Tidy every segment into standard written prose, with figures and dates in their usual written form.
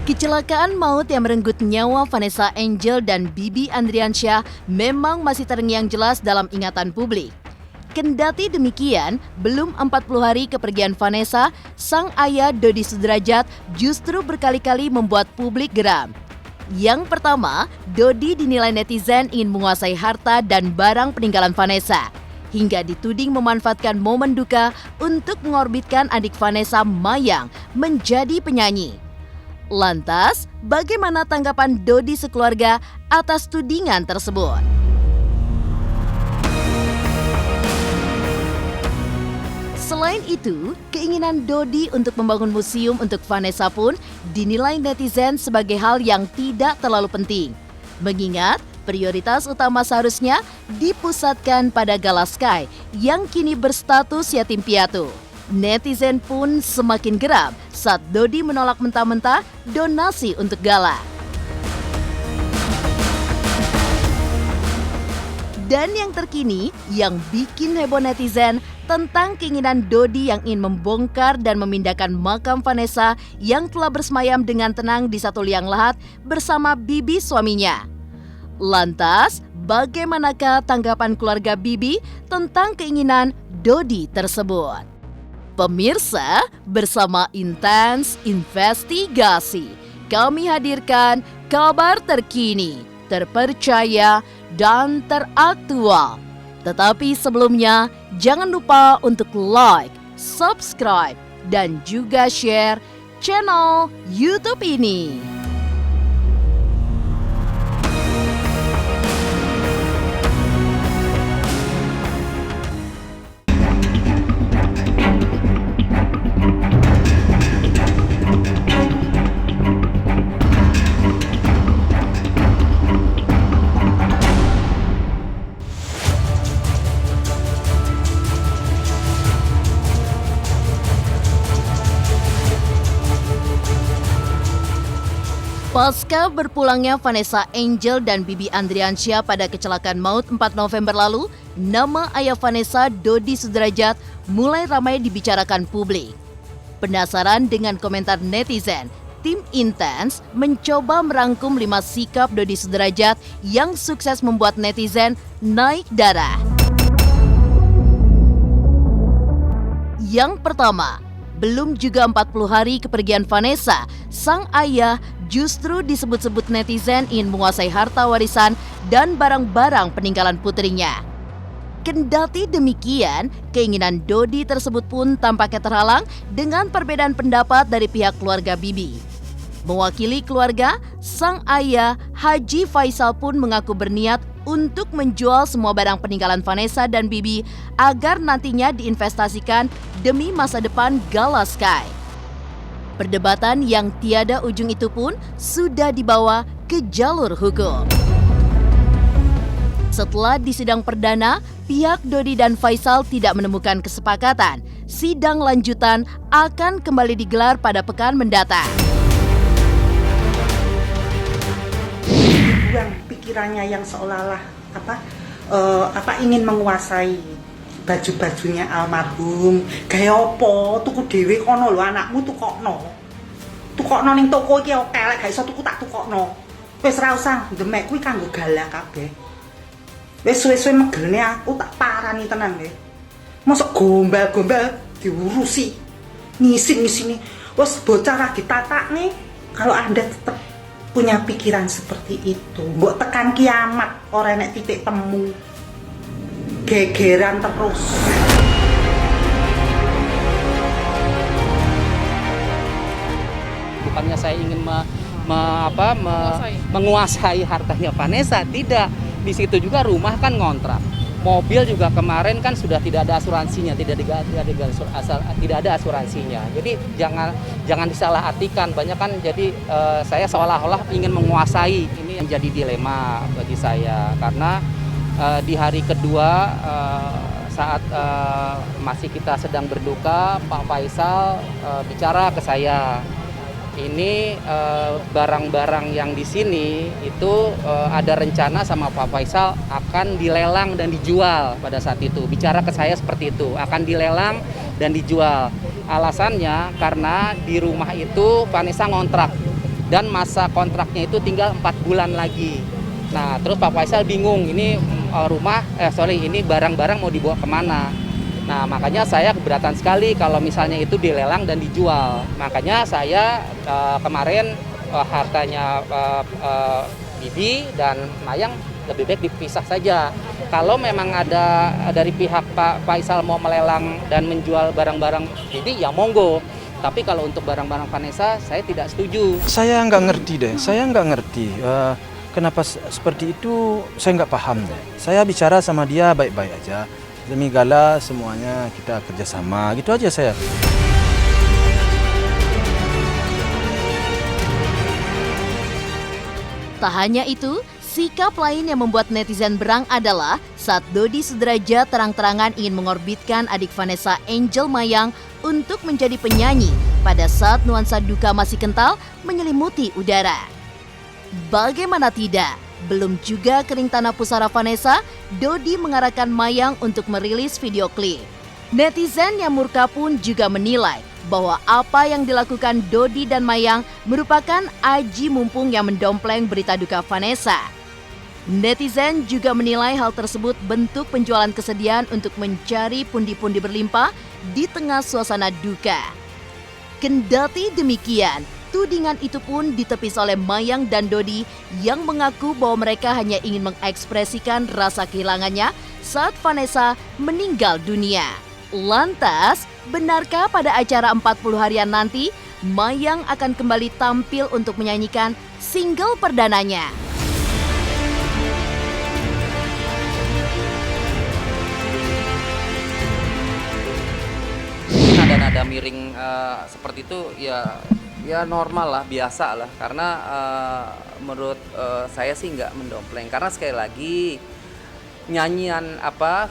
Kecelakaan maut yang merenggut nyawa Vanessa Angel dan Bibi Andriansyah memang masih terngiang jelas dalam ingatan publik. Kendati demikian, belum 40 hari kepergian Vanessa, sang ayah Dodi Sudrajat justru berkali-kali membuat publik geram. Yang pertama, Dodi dinilai netizen ingin menguasai harta dan barang peninggalan Vanessa, hingga dituding memanfaatkan momen duka untuk mengorbitkan adik Vanessa, Mayang, menjadi penyanyi. Lantas, bagaimana tanggapan Dodi sekeluarga atas tudingan tersebut? Selain itu, keinginan Dodi untuk membangun museum untuk Vanessa pun dinilai netizen sebagai hal yang tidak terlalu penting. Mengingat prioritas utama seharusnya dipusatkan pada Gala Sky yang kini berstatus yatim piatu. Netizen pun semakin geram saat Dodi menolak mentah-mentah donasi untuk Gala. Dan yang terkini yang bikin heboh netizen tentang keinginan Dodi yang ingin membongkar dan memindahkan makam Vanessa yang telah bersemayam dengan tenang di satu liang lahat bersama Bibi suaminya. Lantas, bagaimanakah tanggapan keluarga Bibi tentang keinginan Dodi tersebut? Pemirsa, bersama Intens Investigasi, kami hadirkan kabar terkini, terpercaya, dan teraktual. Tetapi sebelumnya, jangan lupa untuk like, subscribe, dan juga share channel YouTube ini. Pasca berpulangnya Vanessa Angel dan Bibi Andriansyah pada kecelakaan maut 4 November lalu, nama ayah Vanessa, Dodi Sudrajat, mulai ramai dibicarakan publik. Penasaran dengan komentar netizen, tim Intens mencoba merangkum 5 sikap Dodi Sudrajat yang sukses membuat netizen naik darah. Yang pertama, belum juga 40 hari kepergian Vanessa, sang ayah justru disebut-sebut netizen ingin menguasai harta warisan dan barang-barang peninggalan putrinya. Kendati demikian, keinginan Dodi tersebut pun tampaknya terhalang dengan perbedaan pendapat dari pihak keluarga Bibi. Mewakili keluarga, sang ayah Haji Faisal pun mengaku berniat untuk menjual semua barang peninggalan Vanessa dan Bibi agar nantinya diinvestasikan demi masa depan Gala Sky. Perdebatan yang tiada ujung itu pun sudah dibawa ke jalur hukum. Setelah di sidang perdana, pihak Dodi dan Faisal tidak menemukan kesepakatan. Sidang lanjutan akan kembali digelar pada pekan mendatang. Buang pikirannya yang seolah-olah ingin menguasai baju-bajunya almarhum. Gaya apa? Tuku dhewe kono lho, anakmu tukokno ning toko iki oke lek gak iso tuku tak tukokno. Wis ra usah ndemek kuwi kanggo Gala kabeh. Wis suwe-suwe megelne aku tak parani tenan nggih. Mosok gombal-gombal diurusi. Ngisin-ngisini. Wis bocah ra ditatakne. Kalau Anda tetap punya pikiran seperti itu, mbok tekan kiamat ora enek titik temu. Gegeran terus. Bukannya saya ingin menguasai hartanya Vanessa, tidak. Di situ juga rumah kan ngontrak. Mobil juga kemarin kan sudah tidak ada asuransinya, tidak ada asuransinya. Jadi jangan disalahartikan. Banyak kan jadi saya seolah-olah ingin menguasai. Ini menjadi dilema bagi saya karena di hari kedua saat masih kita sedang berduka, Pak Faisal bicara ke saya. Ini barang-barang yang di sini itu ada rencana sama Pak Faisal akan dilelang dan dijual pada saat itu. Bicara ke saya seperti itu, akan dilelang dan dijual. Alasannya karena di rumah itu Vanessa ngontrak dan masa kontraknya itu tinggal 4 bulan lagi. Nah, terus Pak Faisal bingung, ini ini barang-barang mau dibawa kemana. Nah, makanya saya keberatan sekali kalau misalnya itu dilelang dan dijual. Makanya saya kemarin hartanya Bibi dan Mayang lebih baik dipisah saja. Kalau memang ada dari pihak Pak Faisal mau melelang dan menjual barang-barang Bibi, ya monggo. Tapi kalau untuk barang-barang Vanessa, saya tidak setuju. Saya nggak ngerti deh, kenapa seperti itu, saya nggak paham deh. Saya bicara sama dia baik-baik aja. Demi gala semuanya kita kerjasama, gitu aja saya. Tak hanya itu, sikap lain yang membuat netizen berang adalah saat Dodi Sudrajat terang-terangan ingin mengorbitkan adik Vanessa Angel Mayang untuk menjadi penyanyi pada saat nuansa duka masih kental menyelimuti udara. Bagaimana tidak? Belum juga kering tanah pusara Vanessa, Dodi mengarahkan Mayang untuk merilis video klip. Netizen yang murka pun juga menilai bahwa apa yang dilakukan Dodi dan Mayang merupakan aji mumpung yang mendompleng berita duka Vanessa. Netizen juga menilai hal tersebut bentuk penjualan kesedihan untuk mencari pundi-pundi berlimpah di tengah suasana duka. Kendati demikian, tudingan itu pun ditepis oleh Mayang dan Dodi yang mengaku bahwa mereka hanya ingin mengekspresikan rasa kehilangannya saat Vanessa meninggal dunia. Lantas, benarkah pada acara 40 harian nanti, Mayang akan kembali tampil untuk menyanyikan single perdananya? Nada-nada miring seperti itu ya normal lah, biasa lah, karena menurut saya sih nggak mendompleng, karena sekali lagi nyanyian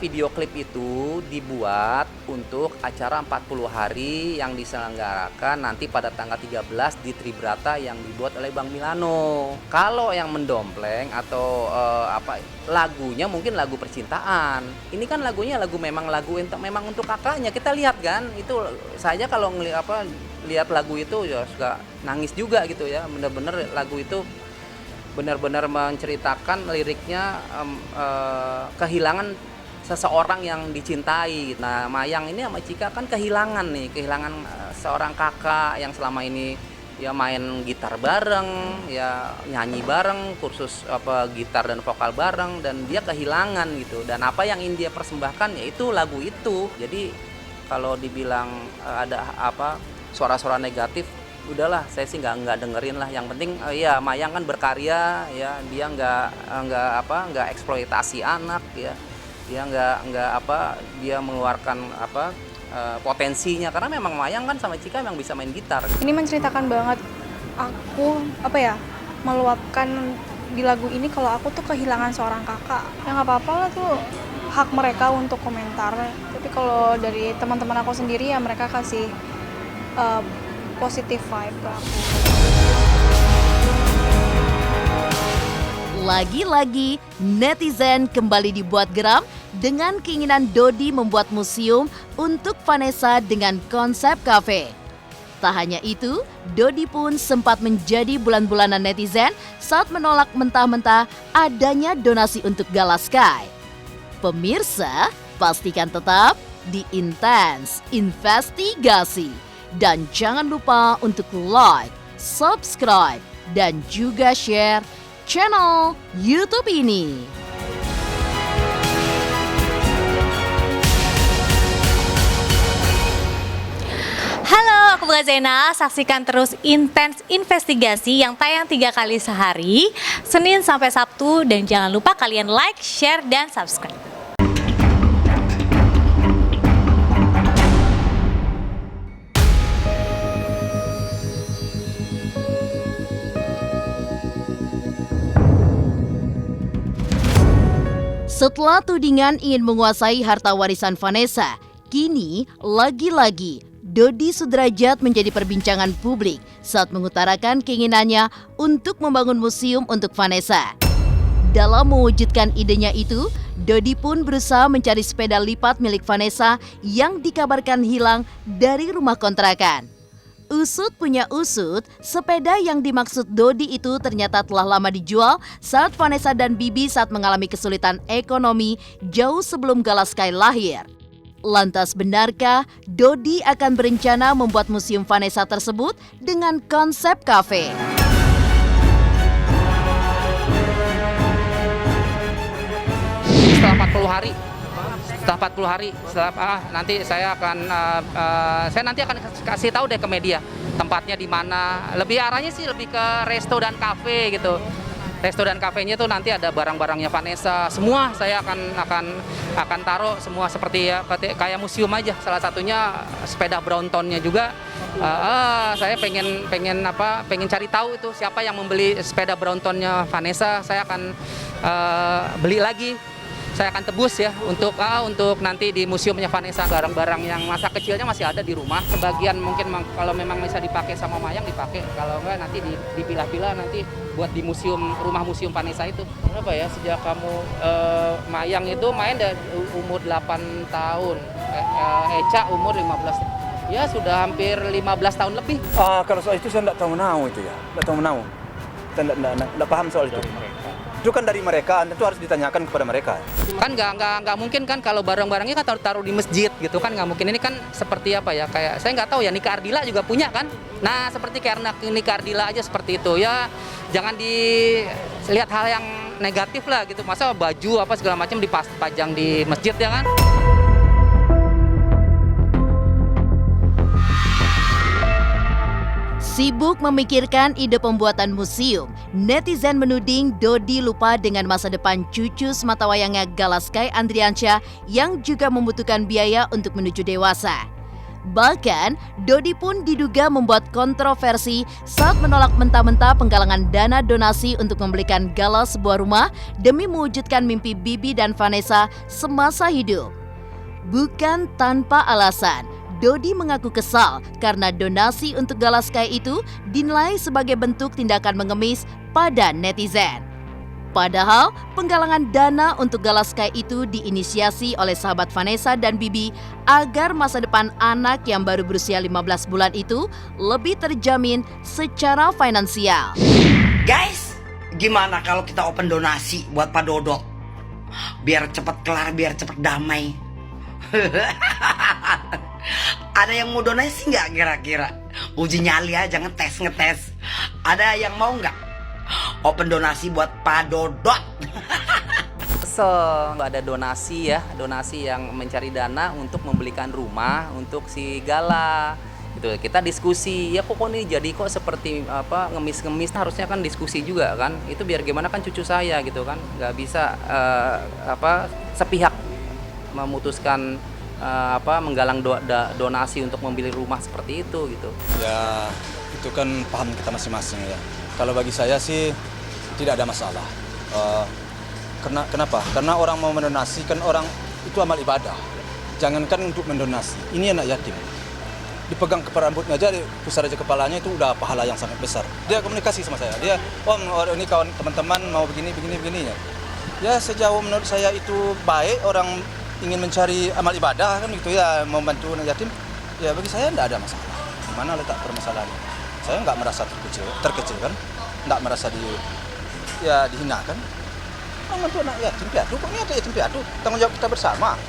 video klip itu dibuat untuk acara 40 hari yang diselenggarakan nanti pada tanggal 13 di Tribrata yang dibuat oleh Bang Milano. Kalau yang mendompleng atau lagunya mungkin lagu percintaan. Ini kan lagunya memang untuk kakaknya. Kita lihat kan, itu saja kalau lihat lagu itu ya suka nangis juga gitu ya. Bener-bener lagu itu benar-benar menceritakan liriknya kehilangan seseorang yang dicintai. Nah, Mayang ini sama Cika kan kehilangan seorang kakak yang selama ini ya main gitar bareng, ya nyanyi bareng, kursus gitar dan vokal bareng, dan dia kehilangan gitu. Dan apa yang ingin dia persembahkan yaitu lagu itu. Jadi kalau dibilang ada suara-suara negatif, udahlah, saya sih nggak dengerin lah. Yang penting ya Mayang kan berkarya ya, dia nggak eksploitasi anak ya, dia dia mengeluarkan potensinya, karena memang Mayang kan sama Cika memang bisa main gitar. Ini menceritakan banget aku meluapkan di lagu ini kalau aku tuh kehilangan seorang kakak. Ya nggak apa-apa lah, tuh hak mereka untuk komentar. Tapi kalau dari teman-teman aku sendiri ya mereka kasih positive vibe ke aku. Lagi-lagi, netizen kembali dibuat geram dengan keinginan Dodi membuat museum untuk Vanessa dengan konsep kafe. Tak hanya itu, Dodi pun sempat menjadi bulan-bulanan netizen saat menolak mentah-mentah adanya donasi untuk Gala Sky. Pemirsa, pastikan tetap di Intens Investigasi. Dan jangan lupa untuk like, subscribe, dan juga share channel YouTube ini. Halo, aku Bunga Zena. Saksikan terus Intens Investigasi yang tayang 3 kali sehari, Senin sampai Sabtu. Dan jangan lupa kalian like, share, dan subscribe. Setelah tudingan ingin menguasai harta warisan Vanessa, kini lagi-lagi Dodi Sudrajat menjadi perbincangan publik saat mengutarakan keinginannya untuk membangun museum untuk Vanessa. Dalam mewujudkan idenya itu, Dodi pun berusaha mencari sepeda lipat milik Vanessa yang dikabarkan hilang dari rumah kontrakan. Usut punya usut, sepeda yang dimaksud Dodi itu ternyata telah lama dijual saat Vanessa dan Bibi saat mengalami kesulitan ekonomi jauh sebelum Galaskai lahir. Lantas benarkah Dodi akan berencana membuat museum Vanessa tersebut dengan konsep kafe? Setelah 40 hari, nanti saya nanti akan kasih tahu deh ke media tempatnya di mana. Lebih arahnya sih lebih ke resto dan kafe gitu. Resto dan kafenya tuh nanti ada barang-barangnya Vanessa. Semua saya akan taruh semua seperti ya kayak museum aja. Salah satunya sepeda Bromptonnya juga. Saya pengen cari tahu itu siapa yang membeli sepeda Bromptonnya Vanessa. Saya akan beli lagi. Saya akan tebus ya untuk nanti di museumnya Vanessa. Barang-barang yang masa kecilnya masih ada di rumah. Sebagian mungkin kalau memang bisa dipakai sama Mayang dipakai. Kalau enggak nanti dipilah-pilah nanti buat di rumah museum Vanessa itu. Berapa ya sejak kamu Mayang itu main dari umur 8 tahun. Eca umur 15. Ya sudah hampir 15 tahun lebih. Kalau soal itu saya tidak tahu itu ya. Tidak tahu Saya tidak paham soal itu. Itu kan dari mereka, tentu harus ditanyakan kepada mereka. Kan nggak mungkin kan kalau barang-barangnya kan taruh di masjid gitu kan, nggak mungkin. Ini kan seperti apa ya, kayak saya nggak tahu ya, Nika Ardila juga punya kan. Nah seperti kayak Nika Ardila aja seperti itu ya, jangan dilihat hal yang negatif lah gitu. Masa baju apa segala macam dipajang di masjid ya kan. Sibuk memikirkan ide pembuatan museum, netizen menuding Dodi lupa dengan masa depan cucu sematawayangnya Galaskai Andriansyah yang juga membutuhkan biaya untuk menuju dewasa. Bahkan, Dodi pun diduga membuat kontroversi saat menolak mentah-mentah penggalangan dana donasi untuk membelikan Gala sebuah rumah demi mewujudkan mimpi Bibi dan Vanessa semasa hidup. Bukan tanpa alasan, Dodi mengaku kesal karena donasi untuk Galaskai itu dinilai sebagai bentuk tindakan mengemis pada netizen. Padahal penggalangan dana untuk Galaskai itu diinisiasi oleh sahabat Vanessa dan Bibi agar masa depan anak yang baru berusia 15 bulan itu lebih terjamin secara finansial. Guys, gimana kalau kita open donasi buat Pak Dodo? Biar cepet kelar, biar cepet damai. Ada yang mau donasi nggak kira-kira? Uji nyali aja, ngetes. Ada yang mau nggak? Open donasi buat Pak Dodot. Kesel nggak ada donasi ya, donasi yang mencari dana untuk membelikan rumah untuk si Gala. Gitu. Kita diskusi, ya pokoknya jadi kok seperti apa ngemis-ngemis, harusnya kan diskusi juga kan. Itu biar gimana kan cucu saya gitu kan, nggak bisa sepihak memutuskan menggalang donasi untuk membeli rumah seperti itu gitu. Ya itu kan paham kita masing-masing ya. Kalau bagi saya sih tidak ada masalah. Kenapa? Karena orang mau mendonasi kan orang itu amal ibadah. Jangankan untuk mendonasi, ini anak yatim. Dipegang kepala rambutnya aja, pusar aja kepalanya itu udah pahala yang sangat besar. Dia komunikasi sama saya. Dia, ini kawan teman-teman mau begini ya. Ya sejauh menurut saya itu baik, orang ingin mencari amal ibadah kan gitu ya, membantu anak yatim, ya bagi saya tidak ada masalah. Mana letak permasalahannya? Saya nggak merasa terkecil kan, nggak merasa dihinakan. Membantu anak yatim piatu, kok ini ada yatim piatu, tanggung jawab kita bersama.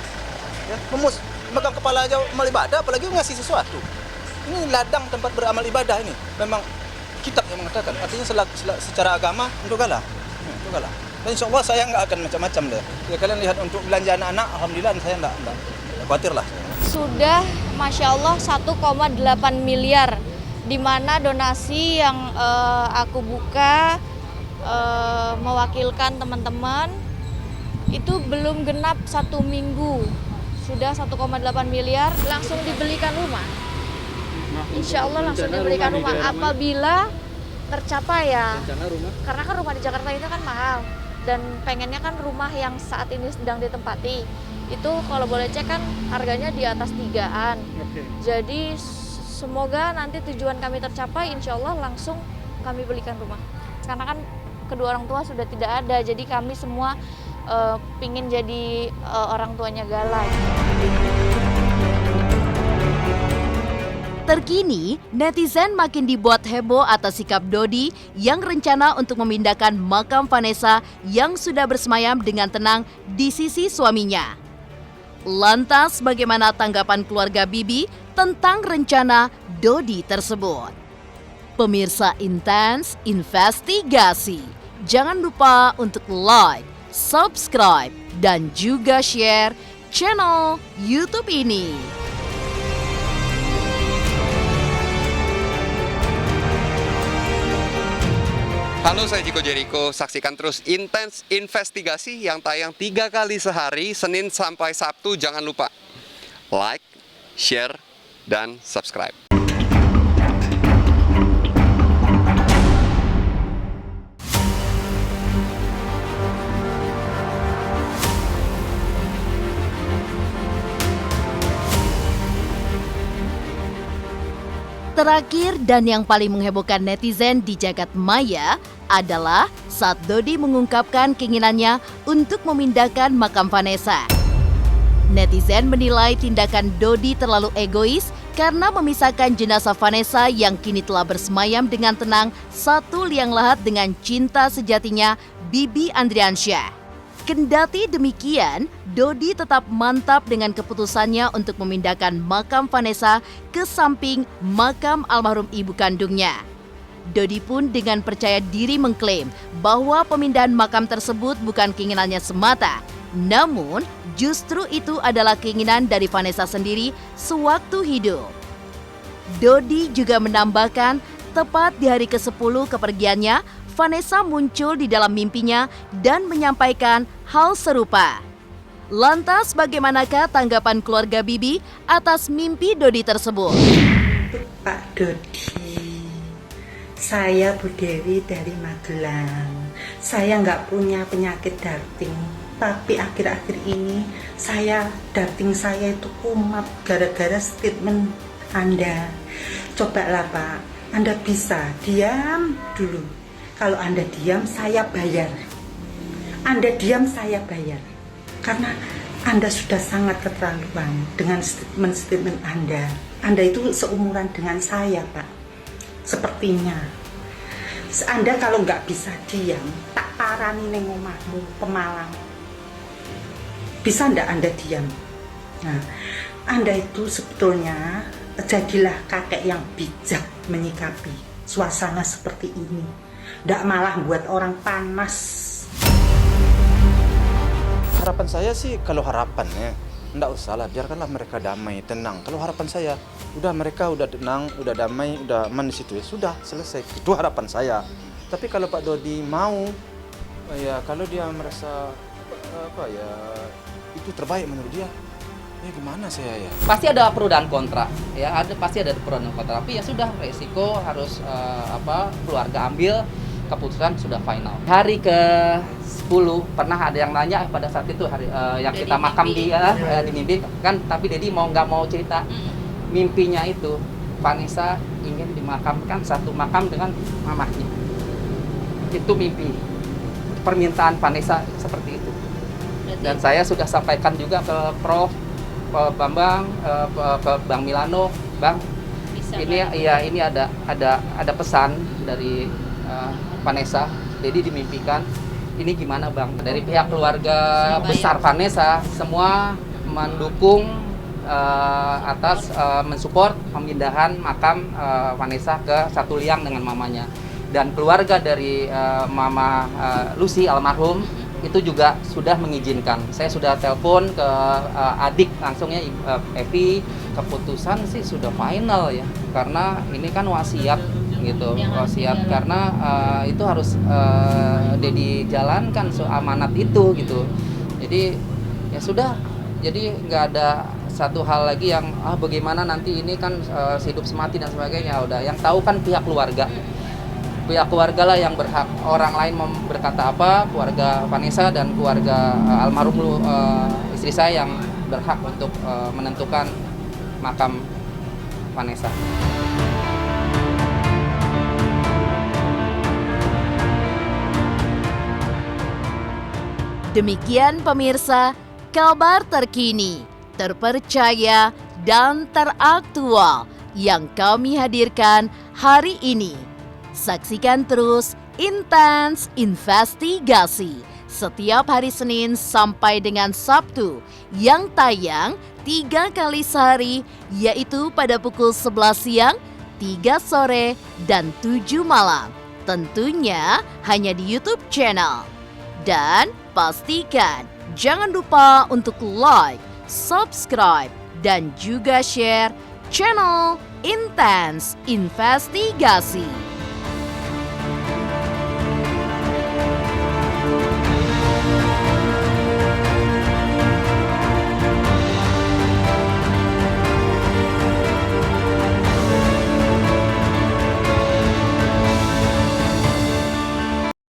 Ya, memegang kepala aja amal ibadah, apalagi ngasih sesuatu. Ini ladang tempat beramal ibadah ini. Memang kitab yang mengatakan, artinya secara agama untuk Gala. Dan insya Allah saya nggak akan macam-macam deh. Ya kalian lihat untuk belanja anak-anak, alhamdulillah saya nggak khawatir lah. Sudah Masya Allah 1,8 miliar, di mana donasi yang aku buka mewakilkan teman-teman itu belum genap 1 minggu. Sudah 1,8 miliar, langsung dibelikan rumah. Insya Allah langsung dibelikan rumah apabila tercapai ya. Karena kan rumah di Jakarta itu kan mahal. Dan pengennya kan rumah yang saat ini sedang ditempati itu kalau boleh cek kan harganya di atas 3-an. Jadi semoga nanti tujuan kami tercapai, insya Allah langsung kami belikan rumah. Karena kan kedua orang tua sudah tidak ada, jadi kami semua pingin jadi orang tuanya Gala. Terkini, netizen makin dibuat heboh atas sikap Dodi yang rencana untuk memindahkan makam Vanessa yang sudah bersemayam dengan tenang di sisi suaminya. Lantas, bagaimana tanggapan keluarga Bibi tentang rencana Dodi tersebut? Pemirsa Intens Investigasi, jangan lupa untuk like, subscribe, dan juga share channel YouTube ini. Halo, saya Jiko Jericho. Saksikan terus Intens Investigasi yang tayang 3 kali sehari, Senin sampai Sabtu. Jangan lupa like, share, dan subscribe. Terakhir dan yang paling menghebohkan netizen di jagat maya adalah saat Dodi mengungkapkan keinginannya untuk memindahkan makam Vanessa. Netizen menilai tindakan Dodi terlalu egois karena memisahkan jenazah Vanessa yang kini telah bersemayam dengan tenang satu liang lahat dengan cinta sejatinya Bibi Andriansyah. Kendati demikian, Dodi tetap mantap dengan keputusannya untuk memindahkan makam Vanessa ke samping makam almarhum ibu kandungnya. Dodi pun dengan percaya diri mengklaim bahwa pemindahan makam tersebut bukan keinginannya semata, namun justru itu adalah keinginan dari Vanessa sendiri sewaktu hidup. Dodi juga menambahkan, tepat di hari ke-10 kepergiannya, Vanessa muncul di dalam mimpinya dan menyampaikan hal serupa. Lantas bagaimanakah tanggapan keluarga Bibi atas mimpi Dodi tersebut? Pak Dodi, saya Bu Dewi dari Magelang. Saya nggak punya penyakit darting, tapi akhir-akhir ini darting saya itu kumat gara-gara statement Anda. Cobalah Pak, Anda bisa diam dulu. Kalau Anda diam, saya bayar. Anda diam, saya bayar. Karena Anda sudah sangat keterlaluan dengan statement-statement Anda. Anda itu seumuran dengan saya, Pak. Sepertinya. Anda kalau nggak bisa diam, tak parani neng omahmu, Pemalang. Bisa ndak Anda diam? Nah, Anda itu sebetulnya jadilah kakek yang bijak menyikapi suasana seperti ini. Ndak malah buat orang panas. Harapan saya sih, kalau harapannya ndak usahlah, biarkanlah mereka damai, tenang. Kalau harapan saya, mereka udah tenang, udah damai, udah aman di situ, ya sudah selesai. Itu harapan saya. Tapi kalau Pak Dodi mau, ya kalau dia merasa itu terbaik menurut dia, ya gimana saya ya? Pasti ada pro dan kontra, ya pasti ada pro dan kontra. Tapi ya sudah, resiko harus keluarga ambil, keputusan sudah final. Hari ke-10 pernah ada yang nanya pada saat itu yang Dedi kita makam di mimpi kan, tapi Dedi nggak mau cerita mimpinya itu Vanessa ingin dimakamkan satu makam dengan mamahnya. Itu mimpi, permintaan Vanessa seperti itu. Dan saya sudah sampaikan juga ke Prof, ke Bambang, ke Bang Milano, Bang. Ini ada pesan dari Vanessa, Dedi dimimpikan. Ini gimana Bang? Dari pihak keluarga besar Vanessa semua mendukung atas mensupport pemindahan makam Vanessa ke satu liang dengan mamanya. Dan keluarga dari Mama Lucy almarhum itu juga sudah mengizinkan. Saya sudah telepon ke adik langsungnya Evi, keputusan sih sudah final ya, karena ini kan wasiat gitu, wasiat karena itu harus Dedi jalankan amanat itu gitu. Jadi ya sudah, jadi nggak ada satu hal lagi yang bagaimana nanti ini kan hidup semati dan sebagainya. Udah yang tahu kan pihak keluarga lah yang berhak. Orang lain berkata apa, keluarga Vanessa dan keluarga almarhum istri saya yang berhak untuk menentukan makam Vanessa. Demikian pemirsa, kabar terkini, terpercaya, dan teraktual yang kami hadirkan hari ini. Saksikan terus Intens Investigasi setiap hari Senin sampai dengan Sabtu yang tayang 3 kali sehari, yaitu pada pukul 11 siang, 3 sore, dan 7 malam. Tentunya hanya di YouTube channel. Dan pastikan jangan lupa untuk like, subscribe, dan juga share channel Intens Investigasi.